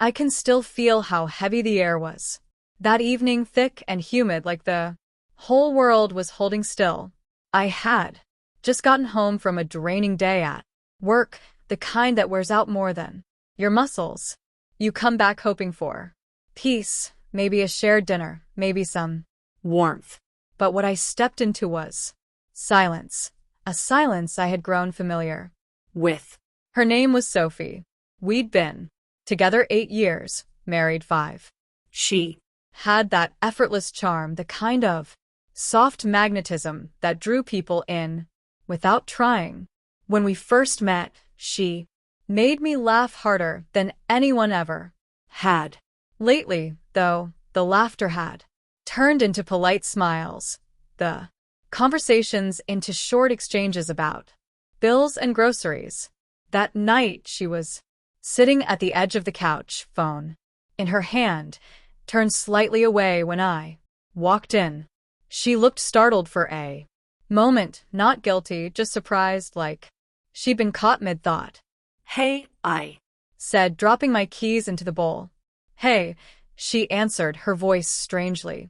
I can still feel how heavy the air was. That evening, thick and humid, like the whole world was holding still. I had just gotten home from a draining day at work, the kind that wears out more than your muscles. You come back hoping for peace, maybe a shared dinner, maybe some warmth. But what I stepped into was silence, a silence I had grown familiar with. Her name was Sophie. We'd been together 8 years, married 5. She had that effortless charm, the kind of soft magnetism that drew people in without trying. When we first met, she made me laugh harder than anyone ever had. Lately, though, the laughter had turned into polite smiles, the conversations into short exchanges about bills and groceries. That night she was sitting at the edge of the couch, phone in her hand, turned slightly away when I walked in. She looked startled for a moment, not guilty, just surprised, like she'd been caught mid-thought. "Hey," I said, dropping my keys into the bowl. "Hey," she answered, her voice strangely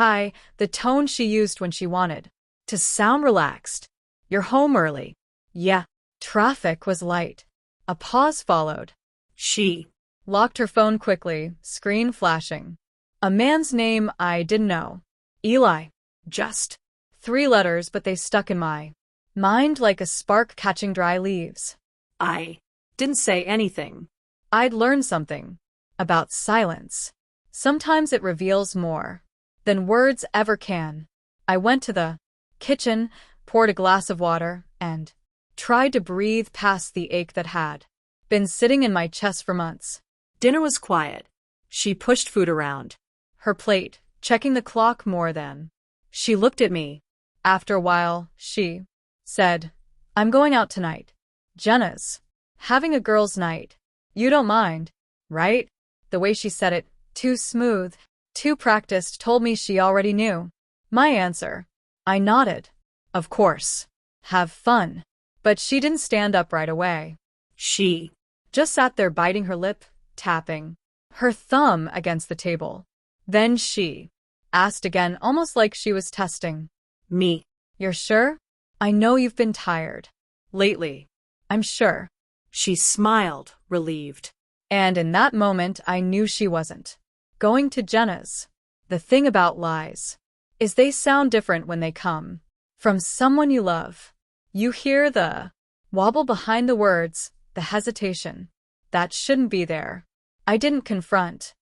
high, the tone she used when she wanted to sound relaxed. "You're home early." "Yeah." Traffic was light. A pause followed. She locked her phone quickly, screen flashing. A man's name I didn't know. Eli. Just 3 letters, but they stuck in my mind like a spark catching dry leaves. I didn't say anything. I'd learned something about silence. Sometimes it reveals more than words ever can. I went to the kitchen, poured a glass of water, and tried to breathe past the ache that had been sitting in my chest for months. Dinner was quiet. She pushed food around her plate, checking the clock more than. She looked at me. After a while, she said, "I'm going out tonight. Jenna's having a girls' night. You don't mind, right?" The way she said it, too smooth, too practiced, told me she already knew my answer. I nodded. Of course. Have fun. But she didn't stand up right away. She just sat there biting her lip, tapping her thumb against the table. Then she asked again, almost like she was testing me. "You're sure? I know you've been tired lately." "I'm sure." She smiled, relieved. And in that moment, I knew she wasn't going to Jenna's. The thing about lies is they sound different when they come from someone you love. You hear the wobble behind the words, the hesitation that shouldn't be there. I didn't confront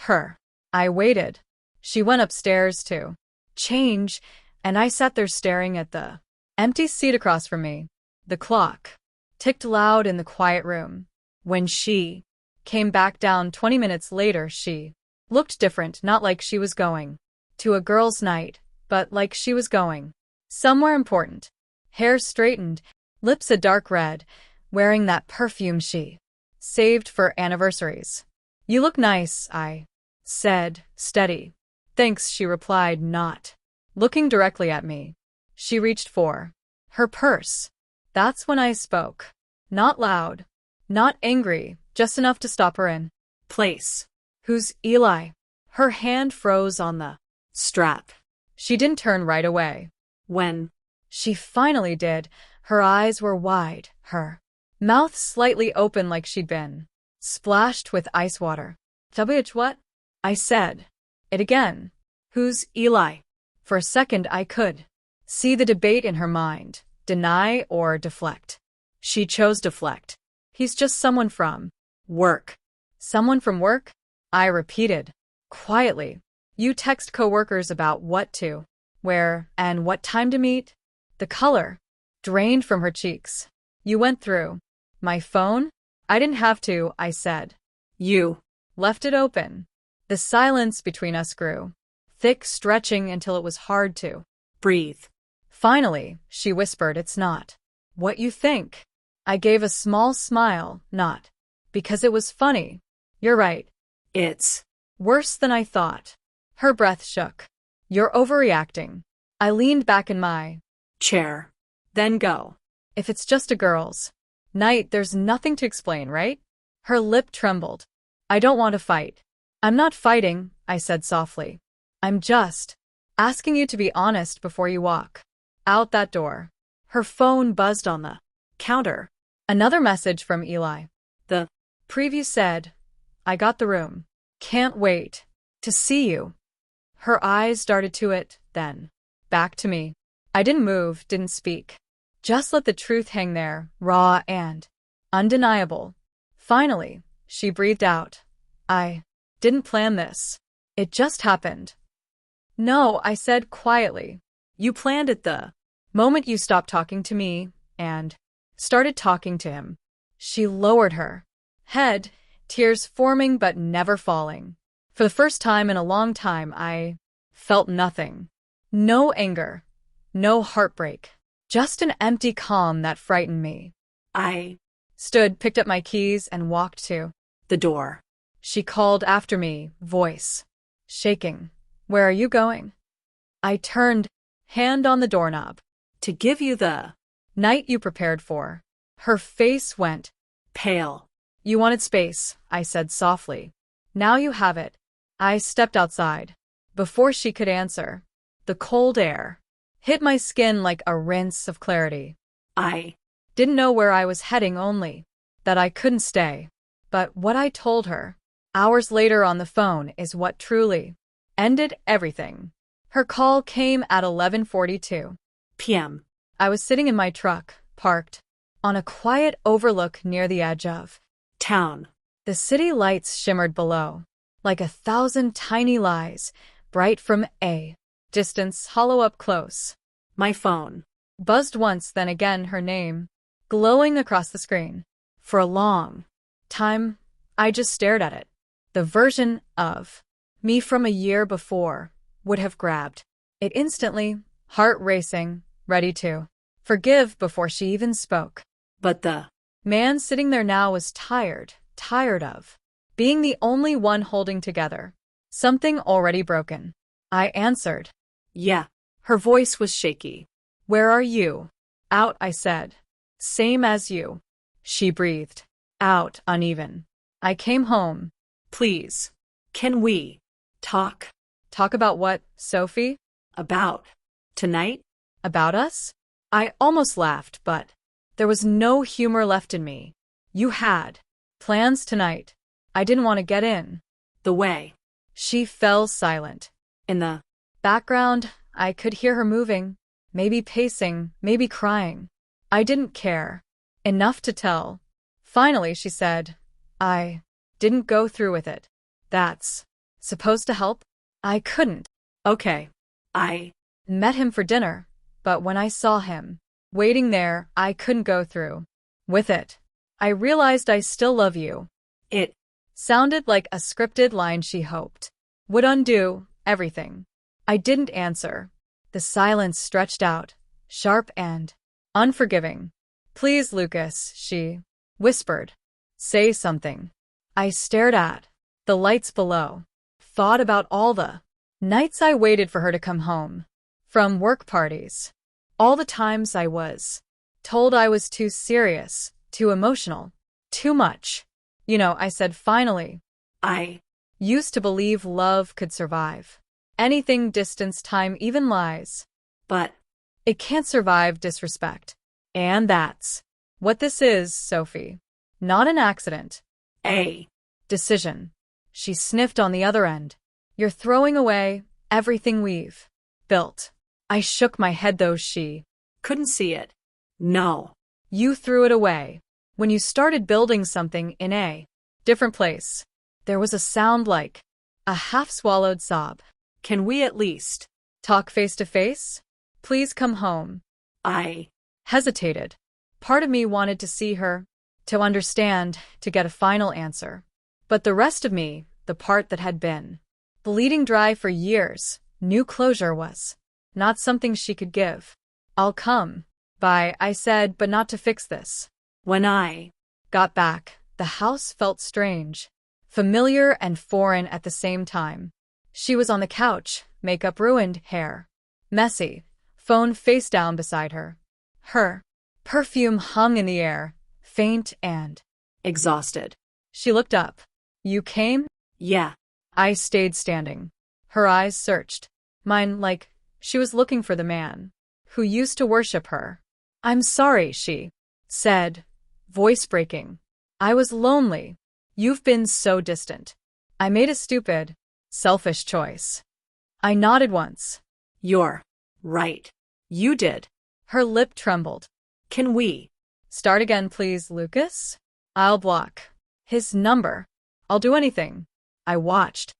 her. I waited. She went upstairs to change, and I sat there staring at the empty seat across from me. The clock ticked loud in the quiet room. When she came back down 20 minutes later, she looked different, not like she was going to a girls' night, but like she was going somewhere important. Hair straightened, lips a dark red, wearing that perfume she saved for anniversaries. "You look nice," I said, steady. "Thanks," she replied, not looking directly at me. She reached for her purse. That's when I spoke. Not loud, not angry, just enough to stop her in place. "Who's Eli?" Her hand froze on the strap. She didn't turn right away. When she finally did, her eyes were wide, her mouth slightly open like she'd been splashed with ice water. "WH what?" I said it again. "Who's Eli?" For a second I could see the debate in her mind, deny or deflect. She chose deflect. "He's just someone from work." "Someone from work?" I repeated quietly. "You text coworkers about what to wear and what time to meet?" The color drained from her cheeks. "You went through my phone?" "I didn't have to," I said. "You left it open." The silence between us grew thick, stretching until it was hard to breathe. Finally, she whispered, "It's not what you think." I gave a small smile, not because it was funny. "You're right. It's worse than I thought." Her breath shook. "You're overreacting." I leaned back in my chair. "Then go. If it's just a girl's night, there's nothing to explain, right?" Her lip trembled. I don't want to fight. I'm not fighting, I said softly. I'm just asking you to be honest before you walk out that door. Her phone buzzed on the counter. Another message from Eli. The preview said, I got the room. Can't wait to see you. Her eyes darted to it, then back to me. I didn't move, didn't speak. Just let the truth hang there, raw and undeniable. Finally, she breathed out. I didn't plan this. It just happened. No, I said quietly. You planned it the moment you stopped talking to me and started talking to him. She lowered her head, tears forming but never falling. For the first time in a long time, I felt nothing. No anger, no heartbreak, just an empty calm that frightened me. I stood, picked up my keys, and walked to the door. She called after me, voice shaking. Where are you going? I turned, hand on the doorknob. To give you the night you prepared for. Her face went pale. You wanted space, I said softly. Now you have it. I stepped outside. Before she could answer, the cold air hit my skin like a rinse of clarity. I didn't know where I was heading, only that I couldn't stay. But what I told her hours later on the phone is what truly ended everything. Her call came at 11:42 p.m. I was sitting in my truck, parked on a quiet overlook near the edge of town. The city lights shimmered below, like 1,000 tiny lies, bright from a distance, hollow up close. My phone buzzed once, then again, her name glowing across the screen. For a long time, I just stared at it. The version of me from a year before would have grabbed it instantly, heart racing, ready to forgive before she even spoke. But the man sitting there now was tired of being the only one holding together something already broken. I answered. Yeah. Her voice was shaky. Where are you? Out, I said. Same as you. She breathed out, uneven. I came home. Please. Can we talk? Talk about what, Sophie? About tonight? About us? I almost laughed, but there was no humor left in me. You had plans tonight. I didn't want to get in the way. She fell silent. In the background, I could hear her moving, maybe pacing, maybe crying. I didn't care enough to tell. Finally, she said, I didn't go through with it. That's supposed to help? I couldn't. Okay. I met him for dinner, but when I saw him waiting there, I couldn't go through with it. I realized I still love you. It sounded like a scripted line she hoped would undo everything. I didn't answer. The silence stretched out, sharp and unforgiving. Please, Lucas, she whispered. Say something. I stared at the lights below, thought about all the nights I waited for her to come home from work parties, all the times I was told I was too serious, too emotional, too much. I said finally. I used to believe love could survive anything, distance, time, even lies. But it can't survive disrespect. And that's what this is, Sophie. Not an accident. A decision. She sniffed on the other end. You're throwing away everything we've built. I shook my head, though she couldn't see it. No. You threw it away when you started building something in a different place. There was a sound like a half-swallowed sob. Can we at least talk face to face? Please come home. I hesitated. Part of me wanted to see her, to understand, to get a final answer. But the rest of me, the part that had been bleeding dry for years, knew closure was not something she could give. I'll come by, I said, but not to fix this. When I got back, the house felt strange, familiar and foreign at the same time. She was on the couch, makeup ruined, hair messy, phone face down beside her. Her perfume hung in the air, faint and exhausted. She looked up. You came? Yeah. I stayed standing. Her eyes searched mine like she was looking for the man who used to worship her. I'm sorry, she said, voice breaking. I was lonely. You've been so distant. I made a stupid, selfish choice. I nodded once. You're right. You did. Her lip trembled. Can we Start again, please, Lucas? I'll block his number. I'll do anything. I watched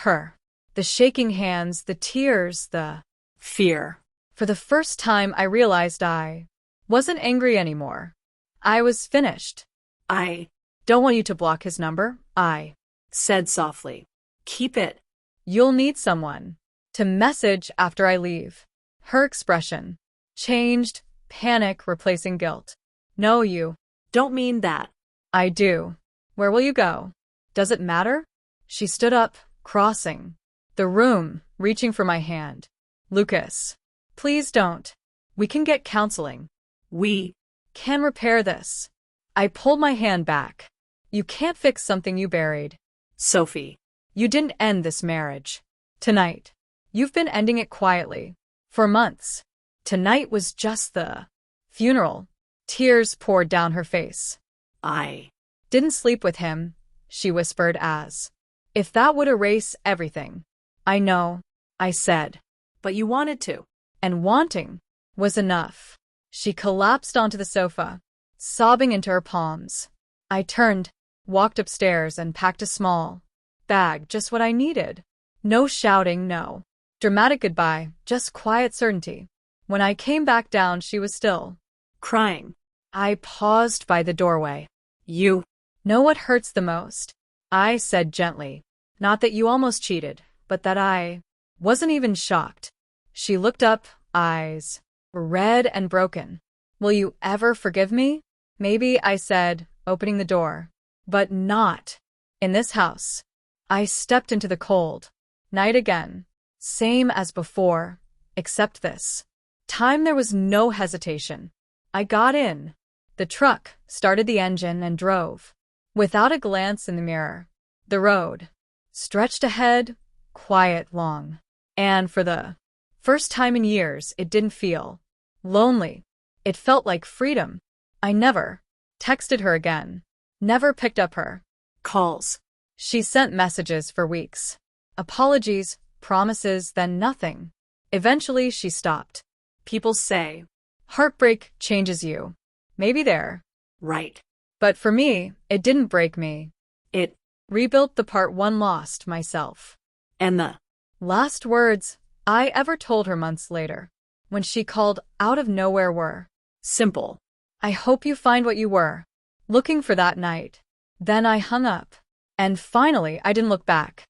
her. The shaking hands, the tears, the fear? For the first time, I realized I wasn't angry anymore. I was finished. I Don't want you to block his number, I said softly. Keep it. You'll need someone to message after I leave. Her expression changed, panic replacing guilt. No, you Don't mean that. I do. Where will you go? Does it matter? She stood up, crossing the room, reaching for my hand. Lucas, please don't. We can get counseling. We Can repair this. I pulled my hand back. You can't fix something you buried. Sophie. You didn't end this marriage. Tonight. You've been ending it quietly. For months. Tonight was just the funeral. Tears poured down her face. I Didn't sleep with him, she whispered as if that would erase everything. I know, I said. But you wanted to. And wanting was enough. She collapsed onto the sofa, sobbing into her palms. I turned, walked upstairs and packed a small bag, just what I needed. No shouting, no dramatic goodbye, just quiet certainty. When I came back down, she was still Crying. I paused by the doorway. You know what hurts the most? I said gently. Not that you almost cheated, but that I wasn't even shocked. She looked up, eyes red and broken. Will you ever forgive me? Maybe, I said, opening the door. But not in this house. I stepped into the cold night again. Same as before, except this time there was no hesitation. I got in the truck, started the engine, and drove. Without a glance in the mirror, the road stretched ahead, quiet, long. And for the first time in years, it didn't feel lonely. It felt like freedom. I never texted her again, never picked up her calls. She sent messages for weeks. Apologies, promises, then nothing. Eventually, she stopped. People say, heartbreak changes you. Maybe they're right. But for me, it didn't break me. It rebuilt the part one lost, myself. And the last words I ever told her months later, when she called out of nowhere, were simple. I hope you find what you were looking for that night. Then I hung up. And finally, I didn't look back.